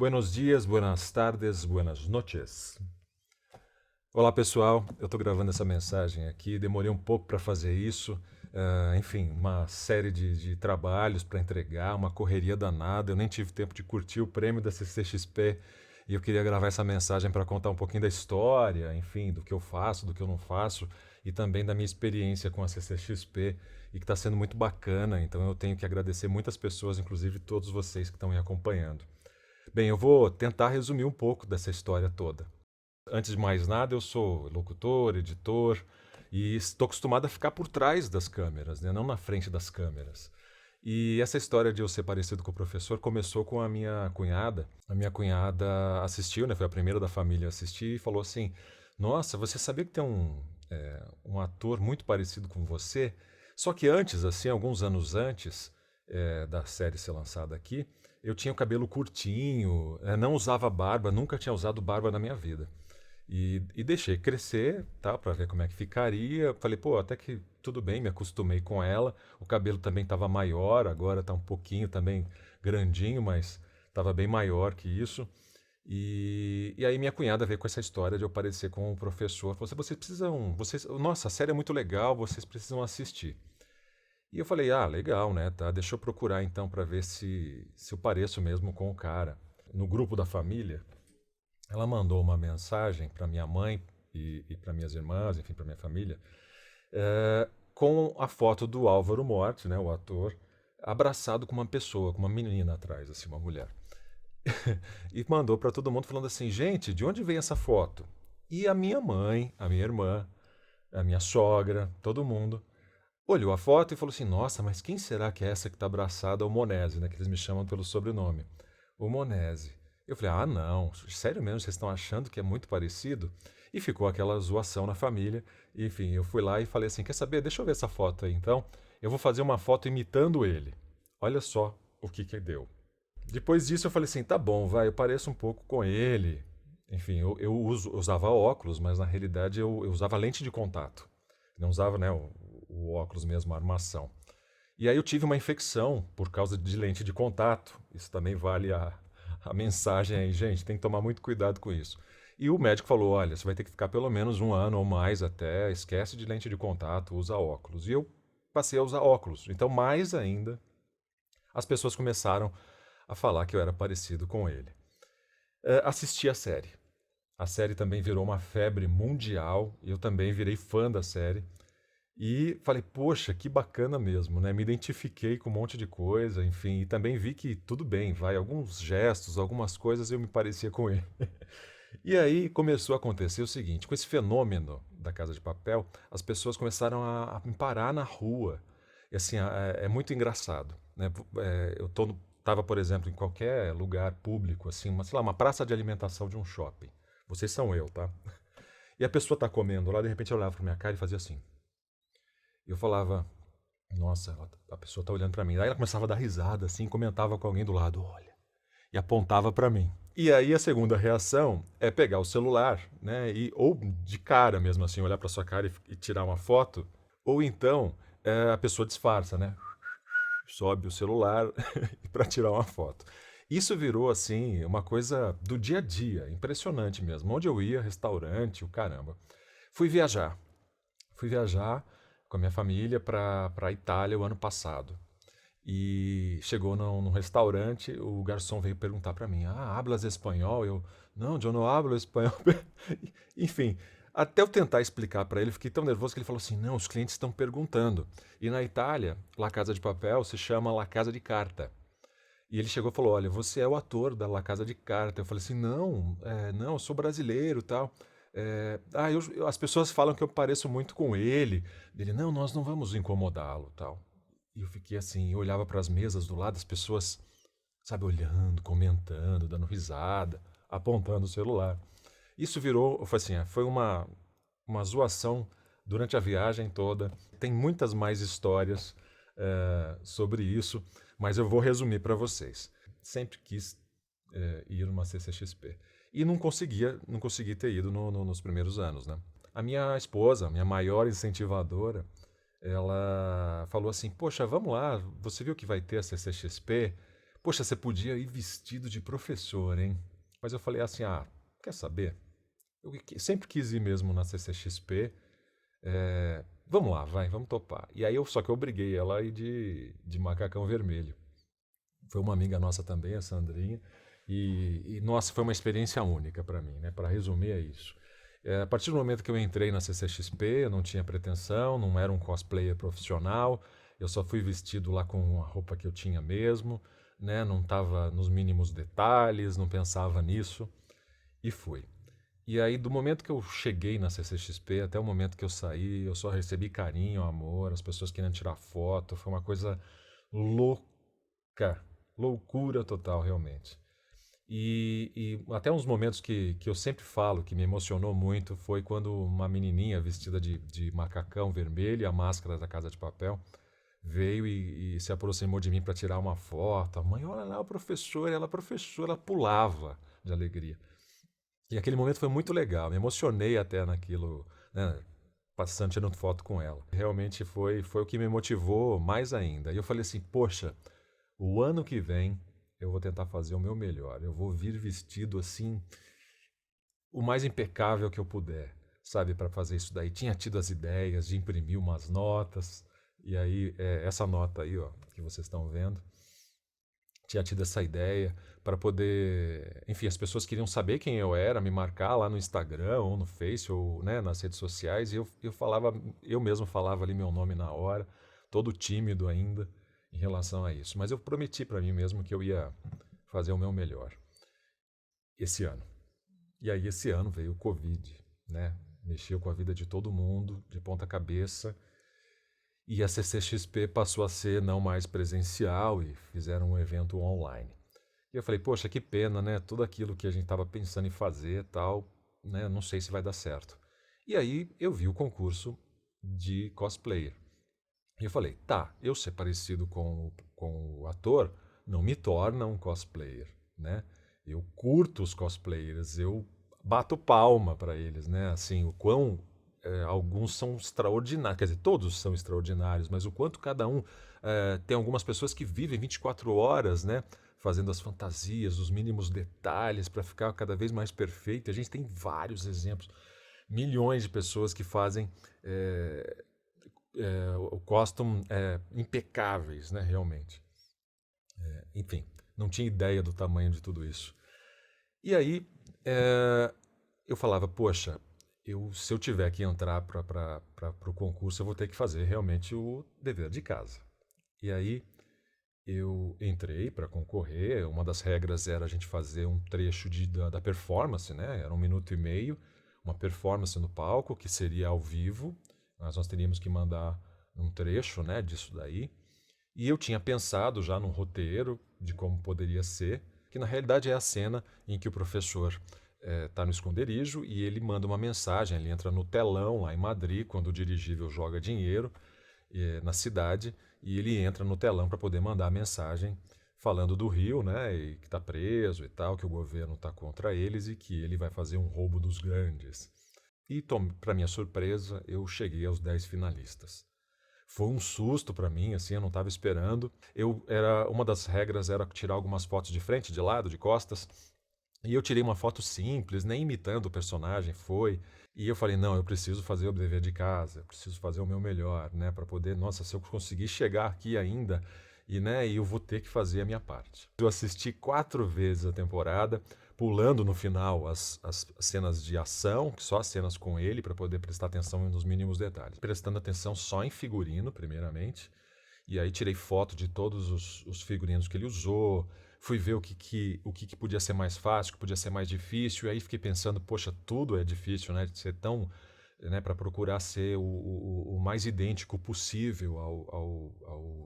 Buenos dias, buenas tardes, buenas noches. Olá pessoal, eu estou gravando essa mensagem aqui, demorei um pouco para fazer isso, enfim, uma série de trabalhos para entregar, uma correria danada, eu nem tive tempo de curtir o prêmio da CCXP e eu queria gravar essa mensagem para contar um pouquinho da história, enfim, do que eu faço, do que eu não faço e também da minha experiência com a CCXP e que está sendo muito bacana, então eu tenho que agradecer muitas pessoas, inclusive todos vocês que estão me acompanhando. Bem, eu vou tentar resumir um pouco dessa história toda. Antes de mais nada, eu sou locutor, editor e estou acostumado a ficar por trás das câmeras, né? Não na frente das câmeras. E essa história de eu ser parecido com o professor começou com a minha cunhada. A minha cunhada assistiu, né? Foi a primeira da família a assistir e falou assim: Nossa, você sabia que tem um ator muito parecido com você? Só que antes, assim, alguns anos antes da série ser lançada aqui, eu tinha o cabelo curtinho, não usava barba, nunca tinha usado barba na minha vida. E deixei crescer, tá, para ver como é que ficaria. Falei, pô, até que tudo bem, me acostumei com ela. O cabelo também estava maior, agora está um pouquinho também grandinho, mas estava bem maior que isso. E aí minha cunhada veio com essa história de eu parecer com o professor. Falou assim, vocês precisam, nossa, a série é muito legal, vocês precisam assistir. E eu falei, ah, legal, né, tá, deixa eu procurar então para ver se eu pareço mesmo com o cara. No grupo da família, ela mandou uma mensagem para minha mãe e para minhas irmãs, enfim, para minha família, com a foto do Álvaro Morte, né, o ator, abraçado com uma pessoa, com uma menina atrás, assim, uma mulher. E mandou para todo mundo falando assim, gente, de onde veio essa foto? E a minha mãe, a minha irmã, a minha sogra, todo mundo olhou a foto e falou assim, nossa, mas quem será que é essa que está abraçada ao Monese, né, que eles me chamam pelo sobrenome? O Monese. Eu falei, ah, não, sério mesmo, vocês estão achando que é muito parecido? E ficou aquela zoação na família. E, enfim, eu fui lá e falei assim, quer saber, deixa eu ver essa foto aí então. Eu vou fazer uma foto imitando ele. Olha só o que deu. Depois disso eu falei assim, tá bom, vai, eu pareço um pouco com ele. Enfim, eu usava óculos, mas na realidade eu usava lente de contato. Não usava, né, o óculos mesmo, a armação. E aí eu tive uma infecção por causa de lente de contato. Isso também vale a mensagem aí, gente, tem que tomar muito cuidado com isso. E o médico falou, olha, você vai ter que ficar pelo menos um ano ou mais até, esquece de lente de contato, usa óculos. E eu passei a usar óculos. Então, mais ainda, as pessoas começaram a falar que eu era parecido com ele. Assisti a série. A série também virou uma febre mundial e eu também virei fã da série. E falei, poxa, que bacana mesmo, né? Me identifiquei com um monte de coisa, enfim, e também vi que tudo bem, vai, alguns gestos, algumas coisas eu me parecia com ele. E aí começou a acontecer o seguinte, com esse fenômeno da Casa de Papel, as pessoas começaram a me parar na rua. E assim, é muito engraçado, né? Tava, por exemplo, em qualquer lugar público, assim, sei lá, uma praça de alimentação de um shopping. Vocês são eu, tá? E a pessoa tá comendo lá, de repente eu olhava pra minha cara e fazia assim. E eu falava, nossa, a pessoa tá olhando pra mim. Aí ela começava a dar risada, assim, comentava com alguém do lado, olha, e apontava pra mim. E aí a segunda reação é pegar o celular, né, ou de cara mesmo assim, olhar pra sua cara e tirar uma foto, ou então a pessoa disfarça, né, sobe o celular pra tirar uma foto. Isso virou assim uma coisa do dia a dia, impressionante mesmo. Onde eu ia, restaurante, o caramba. Fui viajar. Fui viajar com a minha família para a Itália o ano passado. E chegou num restaurante, o garçom veio perguntar para mim: Ah, hablas espanhol? Eu, não, eu não hablo espanhol. Enfim, até eu tentar explicar para ele, fiquei tão nervoso que ele falou assim: Não, os clientes estão perguntando. E na Itália, La Casa de Papel se chama La Casa de Carta. E ele chegou e falou: Olha, você é o ator da La Casa de Carta. Eu falei assim: Não, não, eu sou brasileiro e tal. As pessoas falam que eu pareço muito com ele. Ele: Não, nós não vamos incomodá-lo tal. E eu fiquei assim, eu olhava para as mesas do lado, as pessoas, sabe, olhando, comentando, dando risada, apontando o celular. Isso virou, foi assim, foi uma zoação durante a viagem toda. Tem muitas mais histórias sobre isso, mas eu vou resumir para vocês. Sempre quis ir numa CCXP. E não consegui ter ido nos primeiros anos, né? A minha esposa, minha maior incentivadora, ela falou assim, poxa, vamos lá, você viu que vai ter a CCXP? poxa, você podia ir vestido de professor, hein? Mas eu falei assim, quer saber? Sempre quis ir mesmo na CCXP, vamos lá, vamos topar. E aí, só que eu obriguei ela a ir de macacão vermelho. Foi uma amiga nossa também, a Sandrinha, nossa, foi uma experiência única para mim, né? Para resumir, é isso. A partir do momento que eu entrei na CCXP, eu não tinha pretensão, não era um cosplayer profissional, eu só fui vestido lá com a roupa que eu tinha mesmo, né? Não estava nos mínimos detalhes, não pensava nisso, e fui. E aí, do momento que eu cheguei na CCXP até o momento que eu saí, eu só recebi carinho, amor, as pessoas querendo tirar foto, foi uma coisa louca, loucura total, realmente. E até uns momentos que eu sempre falo que me emocionou muito foi quando uma menininha vestida de macacão vermelho e a máscara da Casa de Papel veio e se aproximou de mim para tirar uma foto. A mãe, olha lá o professor, ela professora, ela pulava de alegria. E aquele momento foi muito legal, me emocionei até naquilo, né, passando tirando foto com ela. Realmente foi o que me motivou mais ainda. E eu falei assim, poxa, o ano que vem eu vou tentar fazer o meu melhor. Eu vou vir vestido assim, o mais impecável que eu puder, sabe, para fazer isso daí. Tinha tido as ideias de imprimir umas notas, e aí, essa nota aí, ó, que vocês estão vendo, tinha tido essa ideia para poder. Enfim, as pessoas queriam saber quem eu era, me marcar lá no Instagram, ou no Face, ou né, nas redes sociais, e eu falava, eu mesmo falava ali meu nome na hora, todo tímido ainda em relação a isso. Mas eu prometi para mim mesmo que eu ia fazer o meu melhor esse ano. E aí esse ano veio o Covid, né? Mexeu com a vida de todo mundo, de ponta cabeça. E a CCXP passou a ser não mais presencial e fizeram um evento online. E eu falei, poxa, que pena, né? Tudo aquilo que a gente estava pensando em fazer, tal, né? Não sei se vai dar certo. E aí eu vi o concurso de cosplayer. E eu falei, tá, eu ser parecido com o ator não me torna um cosplayer, né? Eu curto os cosplayers, eu bato palma para eles, né? Assim, o quão alguns são extraordinários, quer dizer, todos são extraordinários, mas o quanto cada um tem algumas pessoas que vivem 24 horas, né? Fazendo as fantasias, os mínimos detalhes para ficar cada vez mais perfeito. A gente tem vários exemplos, milhões de pessoas que fazem o costume impecáveis, né? Realmente. Enfim, não tinha ideia do tamanho de tudo isso. E aí eu falava, poxa, se eu tiver que entrar para o concurso, eu vou ter que fazer realmente o dever de casa. E aí eu entrei para concorrer. Uma das regras era a gente fazer um trecho da performance, né? Era 1 minuto e meio, uma performance no palco, que seria ao vivo. Mas nós teríamos que mandar um trecho, né, disso daí. E eu tinha pensado já num roteiro de como poderia ser, que na realidade é a cena em que o professor está no esconderijo e ele manda uma mensagem, ele entra no telão lá em Madrid, quando o dirigível joga dinheiro na cidade, e ele entra no telão para poder mandar a mensagem falando do Rio, né, e que está preso e tal, que o governo está contra eles e que ele vai fazer um roubo dos grandes. E, para minha surpresa, eu cheguei aos 10 finalistas. Foi um susto para mim, assim, eu não estava esperando. Uma das regras era tirar algumas fotos de frente, de lado, de costas. E eu tirei uma foto simples, nem imitando o personagem, foi. E eu falei, não, eu preciso fazer o dever de casa, eu preciso fazer o meu melhor, né, para poder, nossa, se eu conseguir chegar aqui ainda, e eu vou ter que fazer a minha parte. Eu assisti 4 vezes a temporada, pulando no final as cenas de ação, só as cenas com ele, para poder prestar atenção nos mínimos detalhes. Prestando atenção só em figurino, primeiramente, e aí tirei foto de todos os figurinos que ele usou, fui ver o que podia ser mais fácil, o que podia ser mais difícil, e aí fiquei pensando, poxa, tudo é difícil, né, de ser tão, né, para procurar ser o mais idêntico possível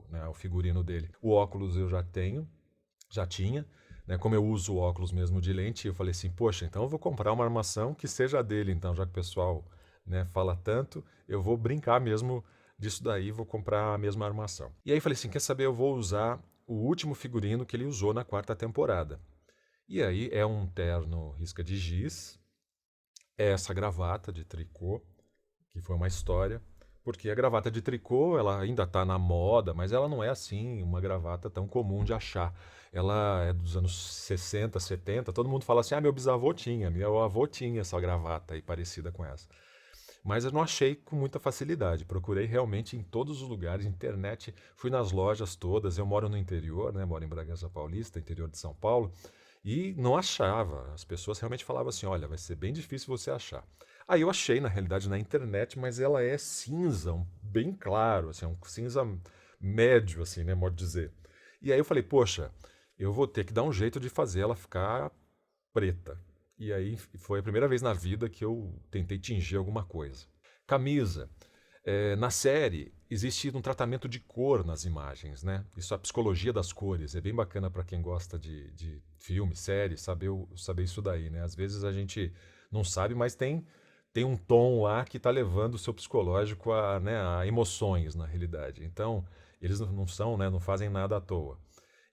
né, ao figurino dele. O óculos eu já tinha, né, como eu uso o óculos mesmo de lente, eu falei assim, poxa, então eu vou comprar uma armação que seja dele, então, já que o pessoal, né, fala tanto, eu vou brincar mesmo disso daí, vou comprar a mesma armação. E aí falei assim, quer saber, eu vou usar o último figurino que ele usou na 4ª temporada. E aí é um terno risca de giz, é essa gravata de tricô, que foi uma história, Porque a gravata de tricô, ela ainda está na moda, mas ela não é assim uma gravata tão comum de achar. Ela é dos anos 60, 70. Todo mundo fala assim: ah, meu bisavô tinha, meu avô tinha essa gravata aí parecida com essa. Mas eu não achei com muita facilidade. Procurei realmente em todos os lugares, internet, fui nas lojas todas. Eu moro no interior, né? Moro em Bragança Paulista, interior de São Paulo, e não achava. As pessoas realmente falavam assim: olha, vai ser bem difícil você achar. Aí eu achei, na realidade, na internet, mas ela é cinza, bem claro, assim, um cinza médio, assim, né? Modo de dizer. E aí eu falei: poxa, eu vou ter que dar um jeito de fazer ela ficar preta. E aí foi a primeira vez na vida que eu tentei tingir alguma coisa. Camisa. Na série, existe um tratamento de cor nas imagens, né? Isso é a psicologia das cores. É bem bacana para quem gosta de filme, série, saber isso daí, né? Às vezes a gente não sabe, mas tem um tom lá que está levando o seu psicológico a, né, a emoções, na realidade. Então, eles não são, né, não fazem nada à toa.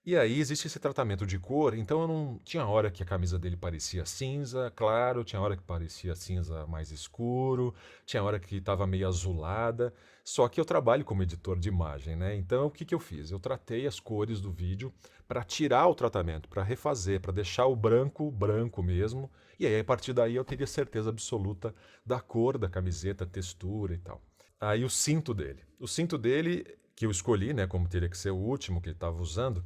E aí existe esse tratamento de cor, então eu não tinha hora que a camisa dele parecia cinza, claro, tinha hora que parecia cinza mais escuro, tinha hora que estava meio azulada. Só que eu trabalho como editor de imagem, né? Então o que que eu fiz? Eu tratei as cores do vídeo para tirar o tratamento, para refazer, para deixar o branco branco mesmo. E aí a partir daí eu teria certeza absoluta da cor da camiseta, textura e tal. Aí o cinto dele que eu escolhi, né, como teria que ser o último que ele estava usando,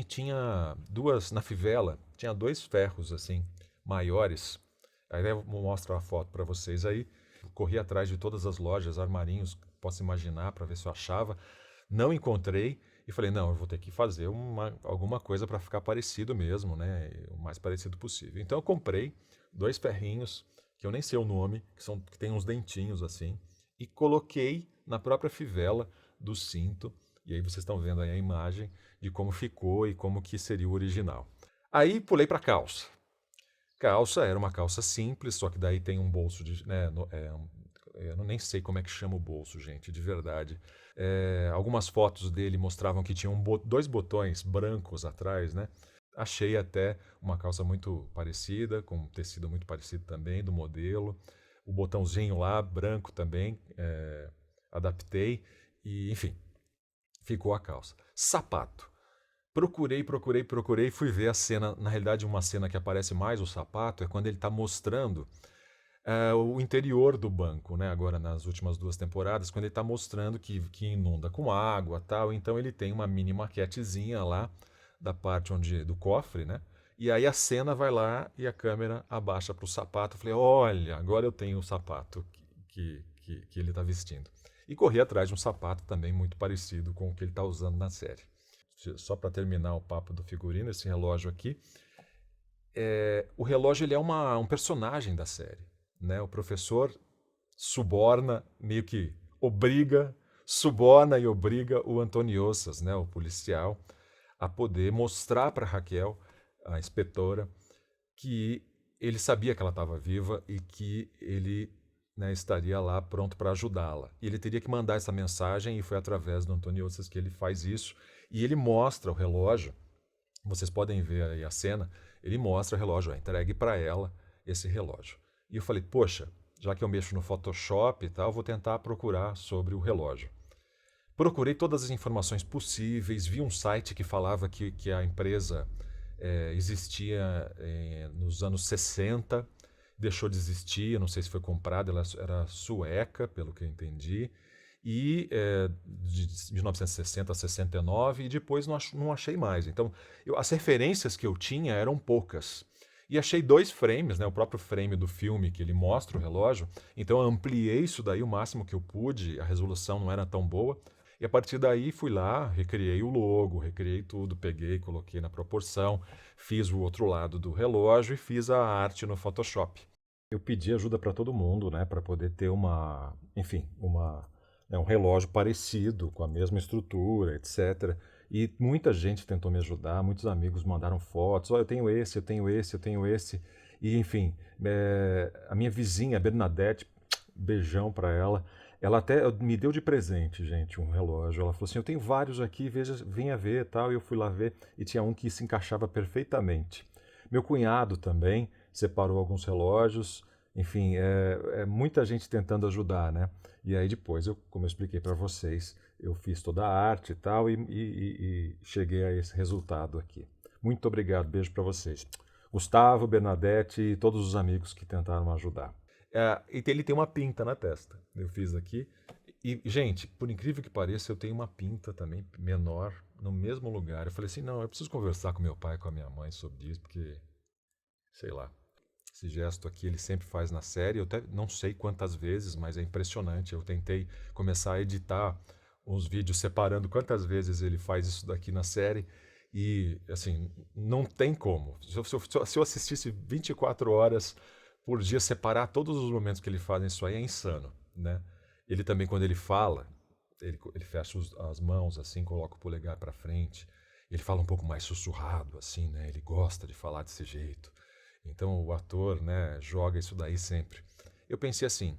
tinha duas, na fivela, tinha dois ferros assim, maiores. Aí eu mostro a foto para vocês aí. Corri atrás de todas as lojas, armarinhos, posso imaginar, para ver se eu achava. Não encontrei e falei, não, eu vou ter que fazer alguma coisa para ficar parecido mesmo, né? O mais parecido possível. Então eu comprei dois ferrinhos, que eu nem sei o nome, que tem uns dentinhos assim, e coloquei na própria fivela do cinto. E aí vocês estão vendo aí a imagem de como ficou e como que seria o original. Aí pulei para calça. Calça era uma calça simples, só que daí tem um bolso de, né, eu nem sei como é que chama o bolso, gente, de verdade. Algumas fotos dele mostravam que tinham dois botões brancos atrás, né? Achei até uma calça muito parecida, com um tecido muito parecido também, do modelo. O botãozinho lá, branco também, adaptei. E, enfim, ficou a calça. Sapato. Procurei, fui ver a cena. Na realidade, uma cena que aparece mais o sapato é quando ele está mostrando o interior do banco, né? Agora nas últimas duas temporadas, quando ele está mostrando que inunda com água tal. Então ele tem uma mini maquetezinha lá da parte do cofre, né? E aí a cena vai lá e a câmera abaixa para o sapato. Eu falei, olha, agora eu tenho o sapato que ele está vestindo. E corri atrás de um sapato também muito parecido com o que ele está usando na série. Só para terminar o papo do figurino, esse relógio aqui. O relógio ele é um personagem da série. Né? O professor suborna, meio que suborna e obriga o Antoniosas, né? O policial, a poder mostrar para Raquel, a inspetora, que ele sabia que ela estava viva e que ele, né, estaria lá pronto para ajudá-la. E ele teria que mandar essa mensagem e foi através do Antoniosas que ele faz isso. E ele mostra o relógio, vocês podem ver aí a cena, ele mostra o relógio, entregue para ela esse relógio. E eu falei, poxa, já que eu mexo no Photoshop e tal, vou tentar procurar sobre o relógio. Procurei todas as informações possíveis, vi um site que falava que a empresa existia nos anos 60, deixou de existir, não sei se foi comprada, ela era sueca, pelo que eu entendi, e de 1960 a 69, e depois não achei mais. Então, as referências que eu tinha eram poucas. E achei dois frames, né, o próprio frame do filme que ele mostra o relógio, então eu ampliei isso daí o máximo que eu pude, a resolução não era tão boa, e a partir daí fui lá, recriei o logo, recriei tudo, peguei, coloquei na proporção, fiz o outro lado do relógio e fiz a arte no Photoshop. Eu pedi ajuda para todo mundo, né, para poder ter enfim, um relógio parecido, com a mesma estrutura, etc. E muita gente tentou me ajudar, muitos amigos mandaram fotos, eu tenho esse, eu tenho esse, eu tenho esse. E, enfim, a minha vizinha, Bernadette, beijão para ela até me deu de presente, gente, um relógio. Ela falou assim, eu tenho vários aqui, venha ver tal. E eu fui lá ver e tinha um que se encaixava perfeitamente. Meu cunhado também separou alguns relógios Enfim, é muita gente tentando ajudar, né? E aí depois, como eu expliquei para vocês, eu fiz toda a arte e tal e cheguei a esse resultado aqui. Muito obrigado, beijo para vocês. Gustavo, Bernadette e todos os amigos que tentaram ajudar. E ele tem uma pinta na testa. Eu fiz aqui. E, gente, por incrível que pareça, eu tenho uma pinta também menor no mesmo lugar. Eu falei assim, não, eu preciso conversar com meu pai e com a minha mãe sobre isso, porque, sei lá, esse gesto aqui ele sempre faz na série. Eu até não sei quantas vezes, mas é impressionante. Eu tentei começar a editar uns vídeos separando quantas vezes ele faz isso daqui na série. E, assim, não tem como. Se eu assistisse 24 horas por dia, separar todos os momentos que ele faz isso aí é insano, né? Ele também, quando ele fala, ele fecha as mãos assim, coloca o polegar para frente. Ele fala um pouco mais sussurrado, assim, né? Ele gosta de falar desse jeito. Então o ator, né, joga isso daí sempre. Eu pensei assim,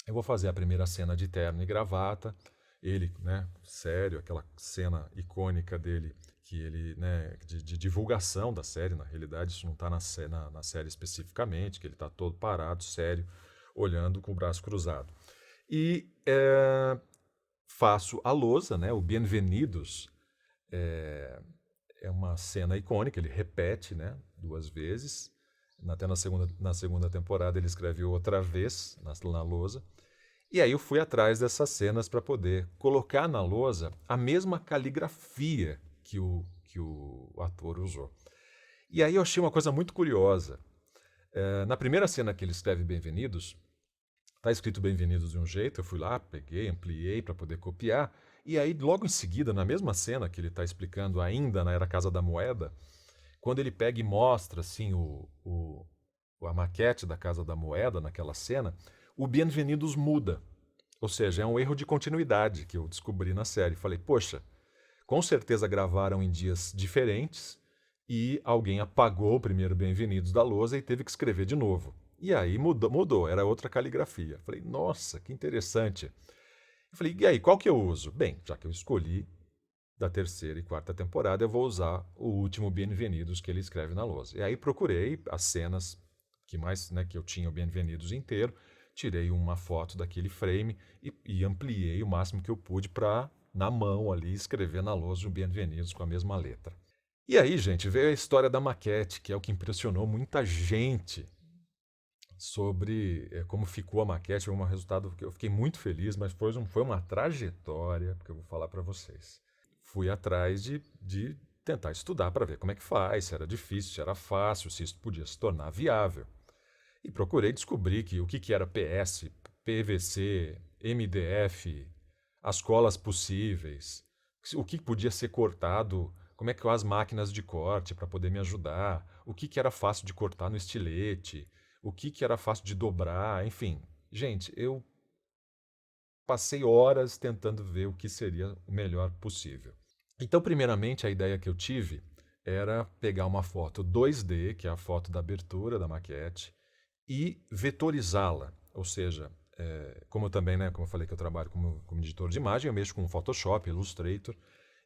eu vou fazer a primeira cena de terno e gravata, ele, né, sério, aquela cena icônica dele, que ele, né, de divulgação da série, na realidade isso não está na série especificamente, que ele está todo parado, sério, olhando com o braço cruzado. E faço a lousa, né, o Bienvenidos, é uma cena icônica, ele repete, né, 2 vezes, até na segunda temporada ele escreveu outra vez na lousa. E aí eu fui atrás dessas cenas para poder colocar na lousa a mesma caligrafia que o ator usou. E aí eu achei uma coisa muito curiosa. Na primeira cena que ele escreve Bem-vindos, está escrito Bem-vindos de um jeito, eu fui lá, peguei, ampliei para poder copiar. E aí logo em seguida, na mesma cena que ele está explicando ainda na Era Casa da Moeda, quando ele pega e mostra assim a maquete da Casa da Moeda naquela cena, o Bienvenidos muda. Ou seja, é um erro de continuidade que eu descobri na série. Falei, poxa, com certeza gravaram em dias diferentes e alguém apagou o primeiro Bem-vindos da lousa e teve que escrever de novo. E aí mudou, era outra caligrafia. Falei, nossa, que interessante. Eu falei, e aí, qual que eu uso? Bem, já que eu escolhi da terceira e quarta temporada, eu vou usar o último Bem-vindos que ele escreve na lousa. E aí procurei as cenas que mais, né, que eu tinha o Bem-vindos inteiro, tirei uma foto daquele frame e ampliei o máximo que eu pude para, na mão ali, escrever na lousa o Bem-vindos com a mesma letra. E aí, gente, veio a história da maquete, que é o que impressionou muita gente sobre como ficou a maquete. Foi um resultado que eu fiquei muito feliz, mas foi uma trajetória, porque eu vou falar para vocês. Fui atrás de tentar estudar para ver como é que faz, se era difícil, se era fácil, se isso podia se tornar viável. E procurei descobrir o que era PS, PVC, MDF, as colas possíveis, o que podia ser cortado, como é que as máquinas de corte para poder me ajudar, o que era fácil de cortar no estilete, o que era fácil de dobrar, enfim. Gente, eu passei horas tentando ver o que seria o melhor possível. Então, primeiramente, a ideia que eu tive era pegar uma foto 2D, que é a foto da abertura da maquete, e vetorizá-la. Ou seja, como eu também, né, como eu falei que eu trabalho como editor de imagem, eu mexo com Photoshop, Illustrator,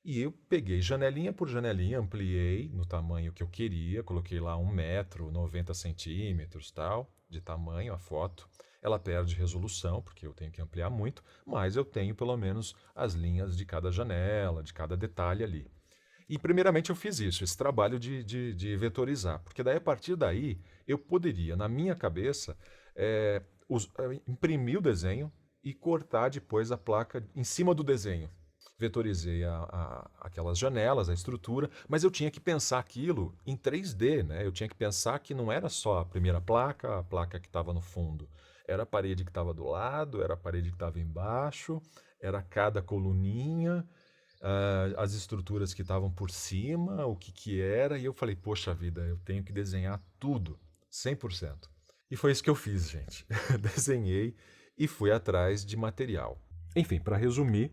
e eu peguei janelinha por janelinha, ampliei no tamanho que eu queria, coloquei lá 1 metro, 90 centímetros, tal, de tamanho a foto. Ela perde resolução, porque eu tenho que ampliar muito, mas eu tenho pelo menos as linhas de cada janela, de cada detalhe ali. E primeiramente eu fiz isso, esse trabalho de vetorizar, porque daí a partir daí eu poderia, na minha cabeça, imprimir o desenho e cortar depois a placa em cima do desenho. Vetorizei aquelas janelas, a estrutura, mas eu tinha que pensar aquilo em 3D, né? Eu tinha que pensar que não era só a primeira placa, a placa que estava no fundo. Era a parede que estava do lado, era a parede que estava embaixo, era cada coluninha, as estruturas que estavam por cima, o que era, e eu falei, poxa vida, eu tenho que desenhar tudo, 100%. E foi isso que eu fiz, gente. Desenhei e fui atrás de material. Enfim, para resumir,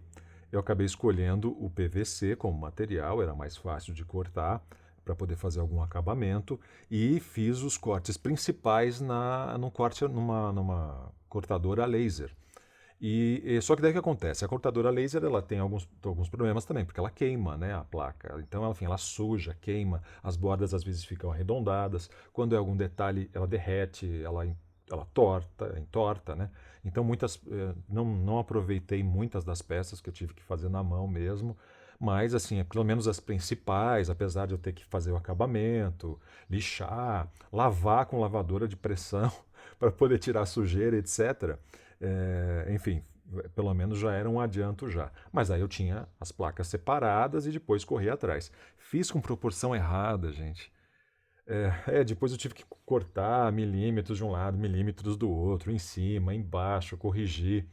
eu acabei escolhendo o PVC como material, era mais fácil de cortar para poder fazer algum acabamento e fiz os cortes principais numa cortadora laser. Só que daí o que acontece? A cortadora laser ela tem alguns problemas também, porque ela queima, né, a placa. Então, enfim, ela suja, queima, as bordas às vezes ficam arredondadas. Quando é algum detalhe, ela derrete, ela ela entorta, né? Então não aproveitei muitas das peças que eu tive que fazer na mão mesmo, mas assim, pelo menos as principais, apesar de eu ter que fazer o acabamento, lixar, lavar com lavadora de pressão para poder tirar a sujeira, etc. Enfim, pelo menos já era um adianto já. Mas aí eu tinha as placas separadas e depois corri atrás. Fiz com proporção errada, gente. Depois eu tive que cortar milímetros de um lado, milímetros do outro, em cima, embaixo, corrigir.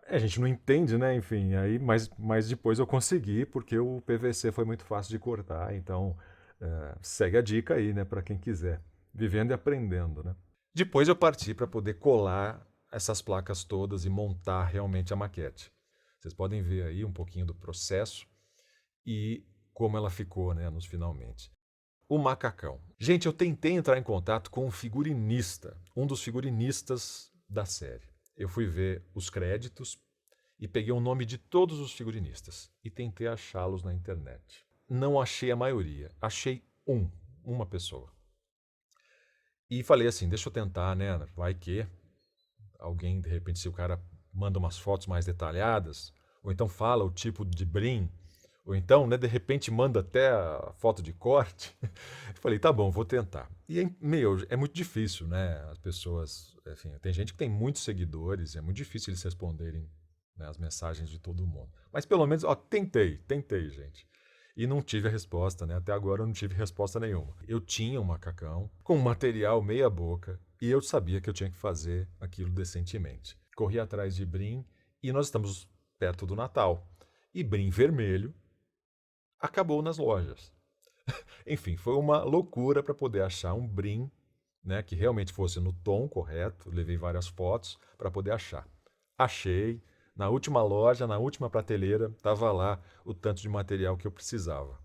A gente não entende, né? Enfim, aí, mas depois eu consegui, porque o PVC foi muito fácil de cortar. Então, segue a dica aí, né? Para quem quiser. Vivendo e aprendendo, né? Depois eu parti para poder colar essas placas todas e montar realmente a maquete. Vocês podem ver aí um pouquinho do processo e como ela ficou, né, nos finalmente. O macacão. Gente, eu tentei entrar em contato com um figurinista, um dos figurinistas da série. Eu fui ver os créditos e peguei o nome de todos os figurinistas e tentei achá-los na internet. Não achei a maioria, achei uma pessoa. E falei assim, deixa eu tentar, né? Vai que alguém, de repente, se o cara manda umas fotos mais detalhadas, ou então fala o tipo de brim, ou então, né, de repente manda até a foto de corte. Eu falei, tá bom, vou tentar. E, é muito difícil, né? As pessoas, enfim, tem gente que tem muitos seguidores, é muito difícil eles responderem, né, as mensagens de todo mundo. Mas pelo menos, ó, tentei, gente. E não tive a resposta, né? Até agora eu não tive resposta nenhuma. Eu tinha um macacão com um material meia boca e eu sabia que eu tinha que fazer aquilo decentemente. Corri atrás de brim e nós estamos perto do Natal. E brim vermelho acabou nas lojas. Enfim, foi uma loucura para poder achar um brim, né, que realmente fosse no tom correto. Levei várias fotos para poder achar. Achei. Na última loja, na última prateleira, estava lá o tanto de material que eu precisava.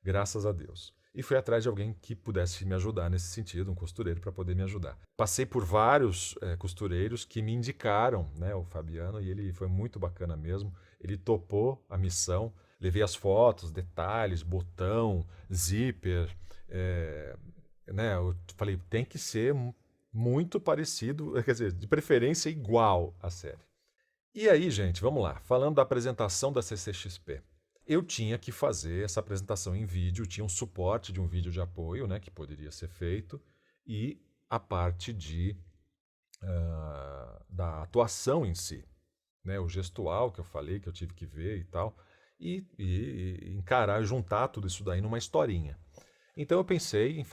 Graças a Deus. E fui atrás de alguém que pudesse me ajudar nesse sentido, um costureiro para poder me ajudar. Passei por vários costureiros que me indicaram, né, o Fabiano, e ele foi muito bacana mesmo. Ele topou a missão. Levei as fotos, detalhes, botão, zíper. Né, eu falei, tem que ser muito parecido, quer dizer, de preferência igual à série. E aí, gente, vamos lá. Falando da apresentação da CCXP. Eu tinha que fazer essa apresentação em vídeo, tinha um suporte de um vídeo de apoio, né, que poderia ser feito, e a parte da atuação em si, né, o gestual que eu falei, que eu tive que ver e tal, e encarar, juntar tudo isso daí numa historinha. Então eu pensei em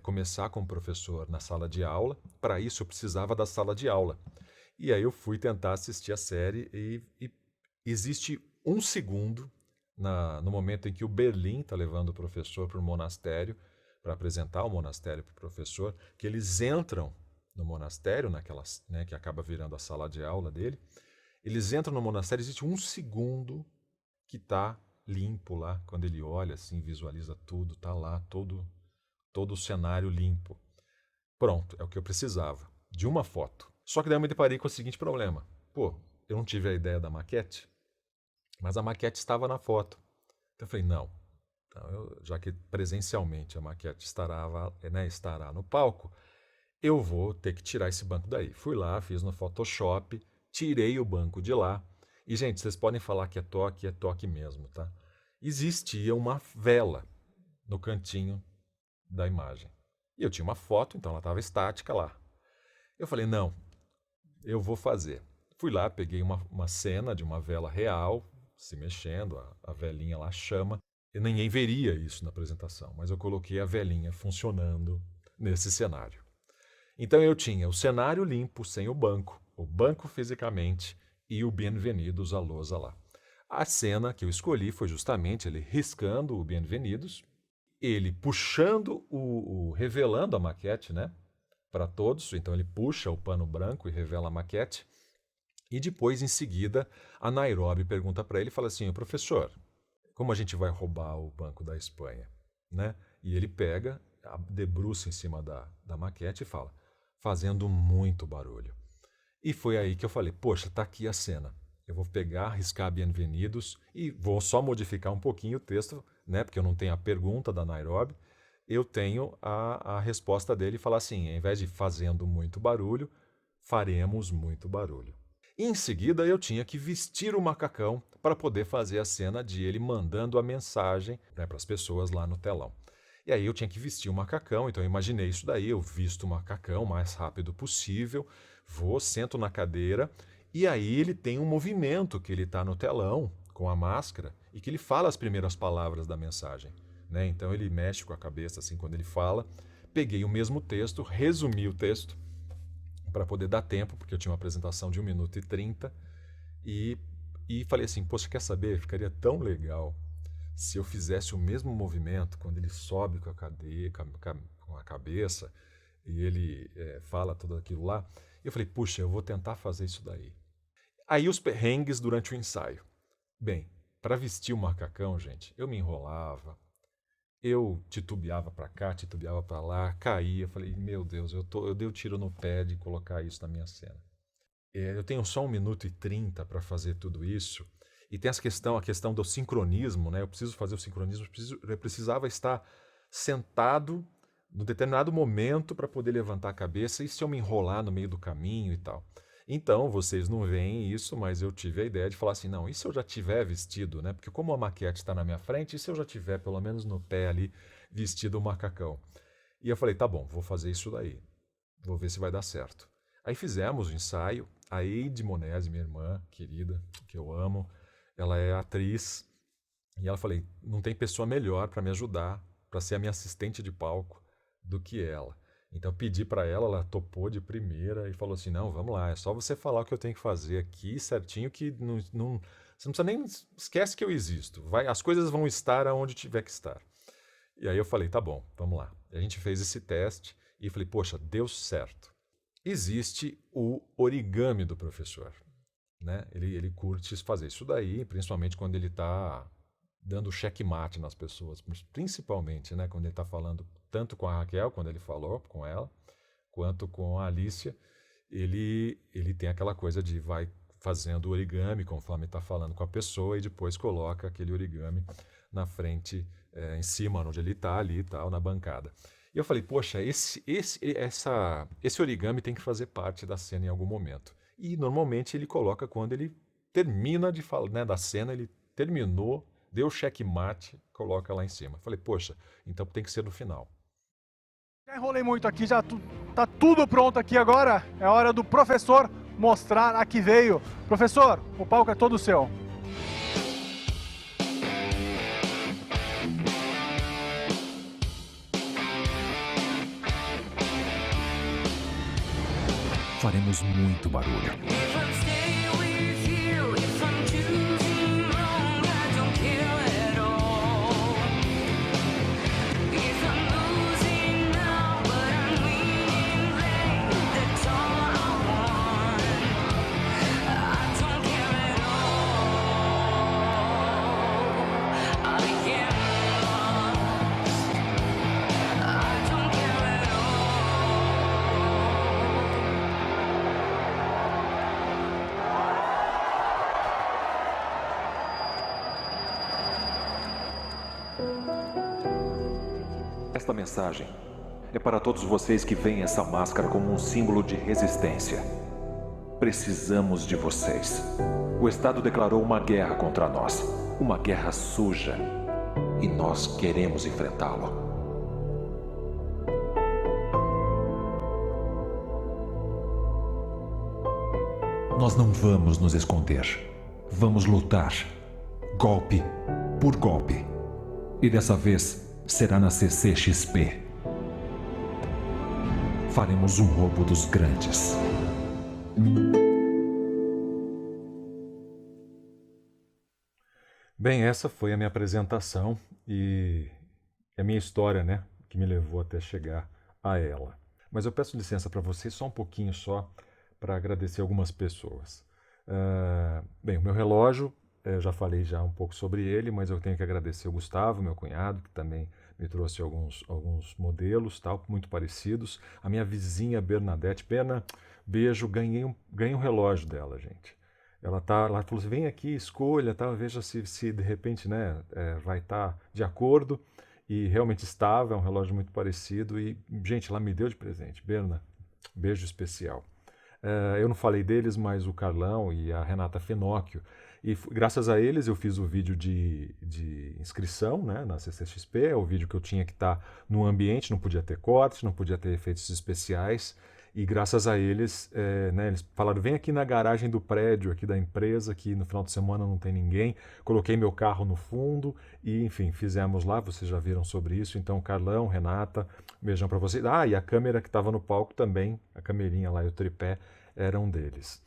começar como professor na sala de aula. Para isso eu precisava da sala de aula. E aí eu fui tentar assistir a série e existe um segundo no momento em que o Berlim está levando o professor para o monastério, para apresentar o monastério para o professor, que eles entram no monastério, né, que acaba virando a sala de aula dele. Eles entram no monastério, existe um segundo que está limpo lá, quando ele olha assim, visualiza tudo, está lá todo o cenário limpo. Pronto, é o que eu precisava, de uma foto. Só que daí eu me deparei com o seguinte problema. Pô, eu não tive a ideia da maquete, mas a maquete estava na foto. Então eu falei, não, então já que presencialmente a maquete estará no palco, eu vou ter que tirar esse banco daí. Fui lá, fiz no Photoshop, tirei o banco de lá. E, gente, vocês podem falar que é toque mesmo, tá? Existia uma vela no cantinho da imagem. E eu tinha uma foto, então ela estava estática lá. Eu falei, não, eu vou fazer. Fui lá, peguei uma cena de uma vela real, se mexendo, a velinha lá chama. E ninguém veria isso na apresentação, mas eu coloquei a velinha funcionando nesse cenário. Então eu tinha o cenário limpo, sem o banco fisicamente e o Bienvenidos à lousa lá. A cena que eu escolhi foi justamente ele riscando o Bienvenidos, ele puxando revelando a maquete, né, para todos. Então ele puxa o pano branco e revela a maquete. E depois, em seguida, a Nairobi pergunta para ele e fala assim: professor, como a gente vai roubar o Banco da Espanha? Né? E ele pega, debruça em cima da maquete e fala, fazendo muito barulho. E foi aí que eu falei, poxa, tá aqui a cena. Eu vou pegar, riscar Bienvenidos e vou só modificar um pouquinho o texto, né? Porque eu não tenho a pergunta da Nairobi. eu tenho a resposta dele e falar assim, ao invés de fazendo muito barulho, faremos muito barulho. E em seguida eu tinha que vestir o macacão para poder fazer a cena de ele mandando a mensagem, né, para as pessoas lá no telão. E aí eu tinha que vestir o macacão, então eu imaginei isso daí, eu visto o macacão o mais rápido possível, vou, sento na cadeira, e aí ele tem um movimento que ele está no telão, com a máscara, e que ele fala as primeiras palavras da mensagem. Né? Então ele mexe com a cabeça assim quando ele fala. Peguei o mesmo texto, resumi o texto, para poder dar tempo, porque eu tinha uma apresentação de 1 minuto e 30, e falei assim, poxa, quer saber? Ficaria tão legal se eu fizesse o mesmo movimento quando ele sobe com a cadeia, com a cabeça, e ele fala tudo aquilo lá. E eu falei, puxa, eu vou tentar fazer isso daí. Aí os perrengues durante o ensaio. Bem, para vestir o macacão, gente, eu me enrolava, eu titubeava para cá, titubeava para lá, caía. Falei, meu Deus, eu dei o tiro no pé de colocar isso na minha cena. Eu tenho só 1 minuto e 30 para fazer tudo isso. E tem a questão do sincronismo, né? Eu preciso fazer o sincronismo, eu precisava estar sentado num determinado momento para poder levantar a cabeça e se eu me enrolar no meio do caminho e tal. Então, vocês não veem isso, mas eu tive a ideia de falar assim, não, e se eu já tiver vestido, né? Porque como a maquete está na minha frente, e se eu já tiver pelo menos no pé ali vestido o macacão? E eu falei, tá bom, vou fazer isso daí. Vou ver se vai dar certo. Aí fizemos o ensaio, a Eide Monese, minha irmã querida, que eu amo, ela é atriz, e ela falei, não tem pessoa melhor para me ajudar, para ser a minha assistente de palco do que ela. Então eu pedi para ela topou de primeira e falou assim, não, vamos lá, é só você falar o que eu tenho que fazer aqui certinho que você não precisa nem, esquece que eu existo, as coisas vão estar aonde tiver que estar. E aí eu falei, tá bom, vamos lá. A gente fez esse teste e falei, poxa, deu certo. Existe o origami do professor. Né? Ele curte fazer isso daí, principalmente quando ele está dando checkmate nas pessoas, principalmente, né, quando ele está falando tanto com a Raquel, quando ele falou com ela, quanto com a Alicia, ele tem aquela coisa de vai fazendo origami conforme está falando com a pessoa e depois coloca aquele origami na frente, em cima, onde ele está ali e tal, na bancada. E eu falei, poxa, esse origami tem que fazer parte da cena em algum momento. E normalmente ele coloca quando ele termina de falar, né, da cena, ele terminou, deu checkmate, coloca lá em cima. Falei, poxa, então tem que ser no final. Já enrolei muito aqui, já tá tudo pronto aqui agora. É hora do professor mostrar a que veio. Professor, o palco é todo seu. Faremos muito barulho. Esta mensagem é para todos vocês que veem essa máscara como um símbolo de resistência. Precisamos de vocês. O Estado declarou uma guerra contra nós, uma guerra suja, e nós queremos enfrentá-lo. Nós não vamos nos esconder. Vamos lutar, golpe por golpe. E dessa vez será na CCXP. Faremos um roubo dos grandes. Bem, essa foi a minha apresentação e a minha história, né, que me levou até chegar a ela. Mas eu peço licença para vocês só um pouquinho só para agradecer algumas pessoas. Bem, o meu relógio, eu já falei já um pouco sobre ele, mas eu tenho que agradecer o Gustavo, meu cunhado, que também me trouxe alguns modelos, tal, muito parecidos. A minha vizinha Bernadette. Berna, beijo, ganhei um relógio dela, gente. Ela falou assim, vem aqui, escolha, tá, veja se de repente, né, vai estar de acordo. e realmente estava, é um relógio muito parecido e, gente, ela me deu de presente. Berna, beijo especial. Eu não falei deles, mas o Carlão e a Renata Fenóquio. E graças a eles eu fiz o vídeo de inscrição, né, na CCXP, é o vídeo que eu tinha que estar no ambiente, não podia ter cortes, não podia ter efeitos especiais. E graças a eles, né, eles falaram, vem aqui na garagem do prédio aqui da empresa, que no final de semana não tem ninguém. Coloquei meu carro no fundo e, enfim, fizemos lá, vocês já viram sobre isso. Então, Carlão, Renata, beijão para vocês. Ah, e a câmera que estava no palco também, a camerinha lá e o tripé, eram deles.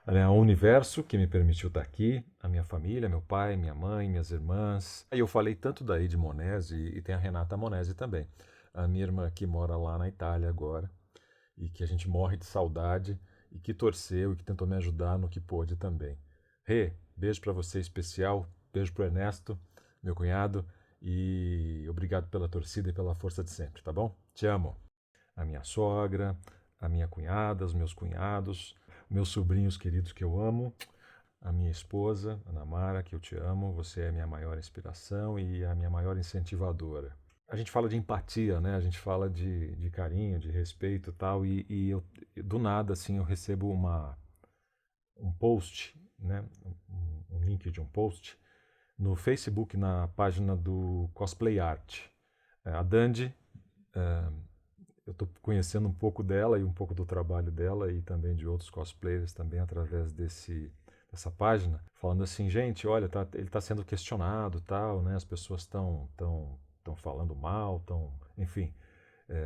O universo que me permitiu estar aqui, a minha família, meu pai, minha mãe, minhas irmãs. E eu falei tanto daí de Monese e tem a Renata Monese também, a minha irmã que mora lá na Itália agora e que a gente morre de saudade e que torceu e que tentou me ajudar no que pôde também. Rê, beijo para você especial, beijo pro Ernesto, meu cunhado, e obrigado pela torcida e pela força de sempre, tá bom? Te amo. A minha sogra, a minha cunhada, os meus cunhados, meus sobrinhos queridos que eu amo, a minha esposa, Ana Mara, que eu te amo, você é a minha maior inspiração e a minha maior incentivadora. A gente fala de empatia, né? A gente fala de carinho, de respeito e tal, e eu, do nada, assim, eu recebo um post, né? Um link de um post no Facebook, na página do Cosplay Art. A Dandy, eu estou conhecendo um pouco dela e um pouco do trabalho dela e também de outros cosplayers também através dessa página, falando assim, gente, olha, ele está sendo questionado, tal, né? As pessoas estão falando mal, enfim,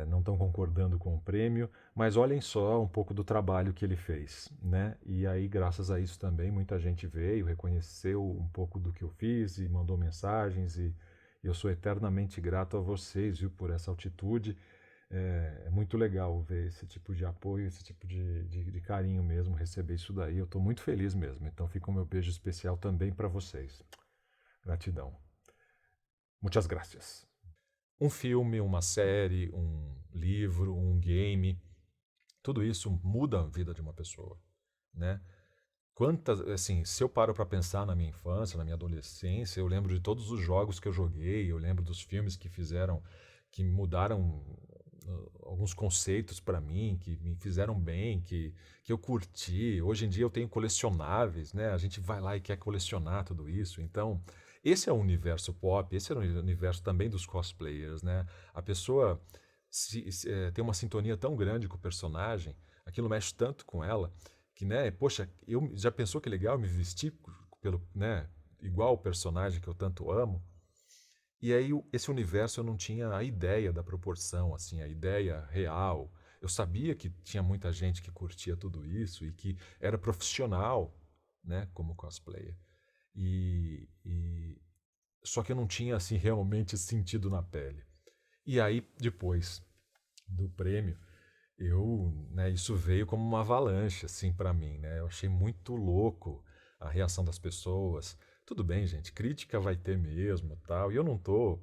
não estão concordando com o prêmio, mas olhem só um pouco do trabalho que ele fez, né? E aí, graças a isso também, muita gente veio, reconheceu um pouco do que eu fiz e mandou mensagens e eu sou eternamente grato a vocês, viu, por essa altitude. É muito legal ver esse tipo de apoio, esse tipo de carinho mesmo, receber isso daí. Eu estou muito feliz mesmo. Então fica o meu beijo especial também para vocês. Gratidão. Muitas gracias. Um filme, uma série, um livro, um game, tudo isso muda a vida de uma pessoa, né? Quantas, assim, se eu paro para pensar na minha infância, na minha adolescência, eu lembro de todos os jogos que eu joguei, eu lembro dos filmes que mudaram alguns conceitos para mim, que me fizeram bem, que eu curti. Hoje em dia eu tenho colecionáveis, né? A gente vai lá e quer colecionar tudo isso. Então, esse é o universo pop, esse é o universo também dos cosplayers, né? A pessoa tem uma sintonia tão grande com o personagem, aquilo mexe tanto com ela, que, né, poxa, já pensou que legal me vestir né, igual o personagem que eu tanto amo? E aí esse universo eu não tinha a ideia da proporção, assim, a ideia real. Eu sabia que tinha muita gente que curtia tudo isso e que era profissional, né, como cosplayer. Só que eu não tinha assim realmente sentido na pele. E aí depois do prêmio, né, isso veio como uma avalanche assim para mim, né? Eu achei muito louco a reação das pessoas. Tudo bem, gente, crítica vai ter mesmo, tal. E eu não tô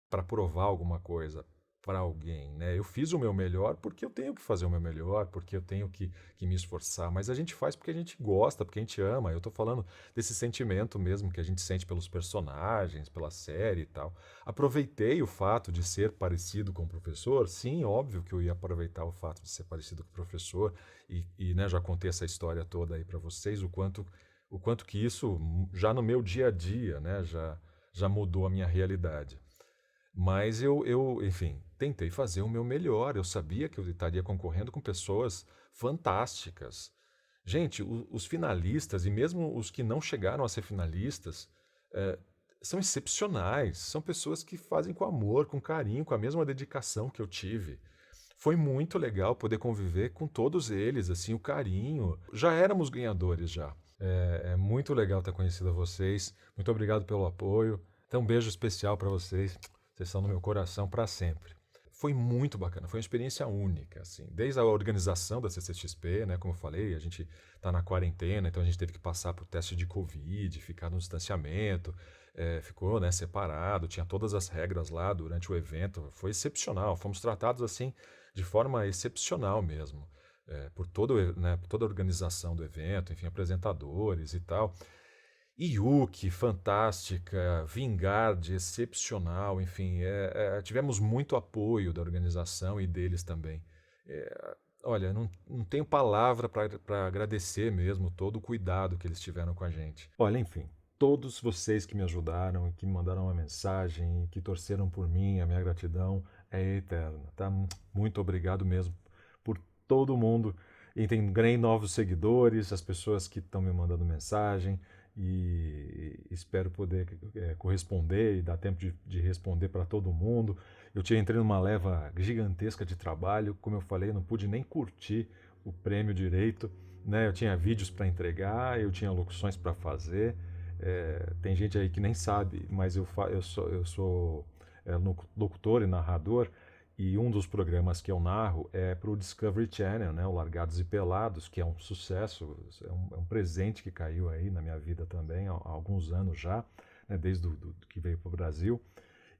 para provar alguma coisa para alguém, né? Eu fiz o meu melhor porque eu tenho que fazer o meu melhor, porque eu tenho que me esforçar, mas a gente faz porque a gente gosta, porque a gente ama. Eu tô falando desse sentimento mesmo que a gente sente pelos personagens, pela série e tal. Aproveitei o fato de ser parecido com o professor, sim, óbvio que eu ia aproveitar o fato de ser parecido com o professor né, já contei essa história toda aí para vocês, o quanto que isso já no meu dia a dia, né, já mudou a minha realidade. Mas enfim, tentei fazer o meu melhor. Eu sabia que eu estaria concorrendo com pessoas fantásticas. Gente, os finalistas e mesmo os que não chegaram a ser finalistas são excepcionais. São pessoas que fazem com amor, com carinho, com a mesma dedicação que eu tive. Foi muito legal poder conviver com todos eles, assim, o carinho. Já éramos ganhadores já. É muito legal ter conhecido vocês. Muito obrigado pelo apoio. Então, um beijo especial para vocês. Vocês estão no meu coração para sempre. Foi muito bacana, foi uma experiência única, assim. Desde a organização da CCXP, né, como eu falei, a gente está na quarentena, então a gente teve que passar por teste de Covid, ficar no distanciamento, ficou, né, separado, tinha todas as regras lá durante o evento. Foi excepcional, fomos tratados assim de forma excepcional mesmo, por toda a organização do evento, enfim, apresentadores e tal. Yuki, fantástica, Vingard, excepcional, enfim, tivemos muito apoio da organização e deles também. Olha, não tenho palavra para agradecer mesmo todo o cuidado que eles tiveram com a gente. Olha, enfim, todos vocês que me ajudaram, que me mandaram uma mensagem, que torceram por mim, a minha gratidão é eterna, tá? Muito obrigado mesmo por todo mundo. E ganhei novos seguidores, as pessoas que estão me mandando mensagem, e espero poder corresponder e dar tempo de responder para todo mundo. Entrei numa leva gigantesca de trabalho, como eu falei, eu não pude nem curtir o prêmio direito, né? Eu tinha vídeos para entregar, eu tinha locuções para fazer. Tem gente aí que nem sabe, mas eu sou locutor e narrador, e um dos programas que eu narro é para o Discovery Channel, né, o Largados e Pelados, que é um sucesso, é um presente que caiu aí na minha vida também há alguns anos já, né, desde que veio para o Brasil.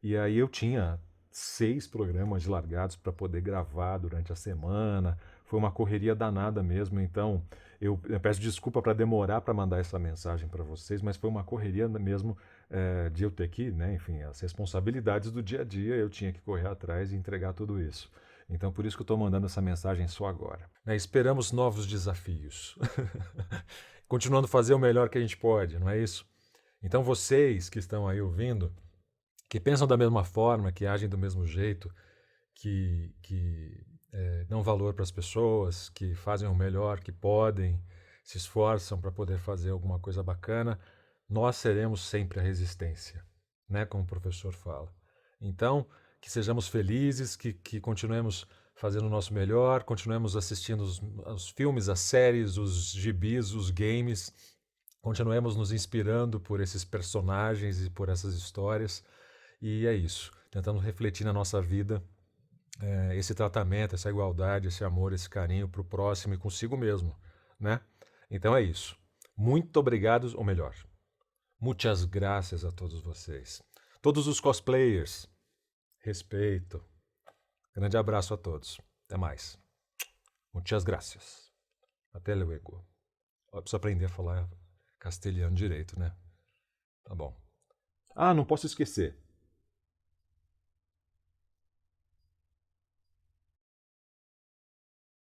E aí eu tinha 6 programas de Largados para poder gravar durante a semana. Foi uma correria danada mesmo, então eu peço desculpa para demorar para mandar essa mensagem para vocês, mas foi uma correria mesmo, de eu ter que, né, enfim, as responsabilidades do dia a dia, eu tinha que correr atrás e entregar tudo isso. Então, por isso que eu estou mandando essa mensagem só agora. Esperamos novos desafios. Continuando a fazer o melhor que a gente pode, não é isso? Então, vocês que estão aí ouvindo, que pensam da mesma forma, que agem do mesmo jeito, que dão valor para as pessoas, que fazem o melhor que podem, se esforçam para poder fazer alguma coisa bacana, nós seremos sempre a resistência, né? Como o professor fala. Então, que sejamos felizes, que continuemos fazendo o nosso melhor, continuemos assistindo os filmes, as séries, os gibis, os games, continuemos nos inspirando por esses personagens e por essas histórias. E é isso, tentando refletir na nossa vida esse tratamento, essa igualdade, esse amor, esse carinho para o próximo e consigo mesmo, né? Então é isso. Muito obrigado, ou melhor, muitas graças a todos vocês. Todos os cosplayers, respeito. Grande abraço a todos. Até mais. Muitas graças. Até luego. Preciso aprender a falar castelhano direito, né? Tá bom. Ah, não posso esquecer.